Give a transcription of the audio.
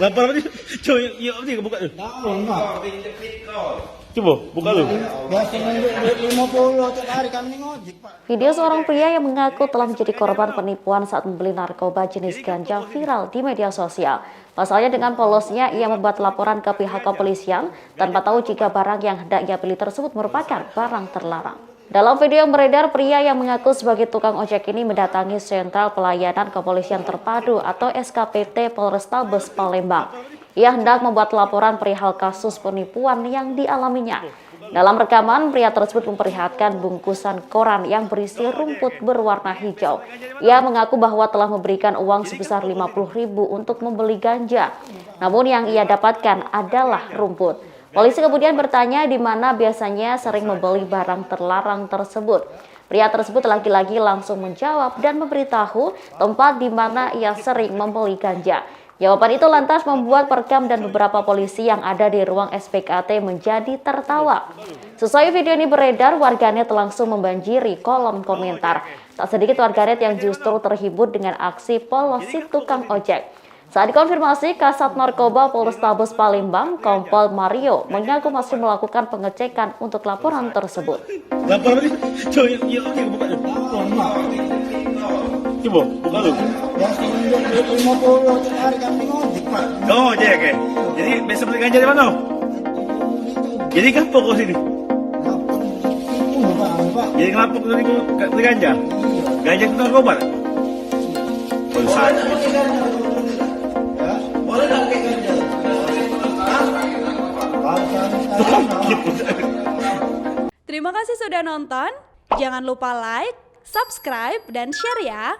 Lapar apa sih? Coba yuk apa sih buka tuh. Coba buka tuh. Biasanya 50 tiap hari kami ngojek, Pak. Video seorang pria yang mengaku telah menjadi korban penipuan saat membeli narkoba jenis ganja viral di media sosial. Pasalnya dengan polosnya ia membuat laporan ke pihak kepolisian tanpa tahu jika barang yang hendak ia beli tersebut merupakan barang terlarang. Dalam video yang beredar, pria yang mengaku sebagai tukang ojek ini mendatangi Sentral Pelayanan Kepolisian Terpadu atau SKPT Polrestabes Palembang. Ia hendak membuat laporan perihal kasus penipuan yang dialaminya. Dalam rekaman, pria tersebut memperlihatkan bungkusan koran yang berisi rumput berwarna hijau. Ia mengaku bahwa telah memberikan uang sebesar 50.000 untuk membeli ganja. Namun yang ia dapatkan adalah rumput. Polisi kemudian bertanya di mana biasanya sering membeli barang terlarang tersebut. Pria tersebut lagi-lagi langsung menjawab dan memberitahu tempat di mana ia sering membeli ganja. Jawaban itu lantas membuat perekam dan beberapa polisi yang ada di ruang SPKT menjadi tertawa. Sesuai video ini beredar, warganet langsung membanjiri kolom komentar. Tak sedikit warganet yang justru terhibur dengan aksi polos si tukang ojek. Saat dikonfirmasi, Kasat Narkoba Polrestabes Palembang, Kompol Mario, mengaku masih melakukan pengecekan untuk laporan tersebut. Lapar apa sih? Coba yuk apa sih buka tuh. Coba buka tuh. Biasanya 50 tiap hari kami ngojek, Pak. Oh, ojek ya. Jadi biasa beli ganja di mana? Jadi kapok kau sini. Jadi ngapok tadi beli ganja. Ganja itu narkoba. Boleh nggak pakai ganja? Terima kasih sudah nonton. Jangan lupa like, subscribe, dan share ya.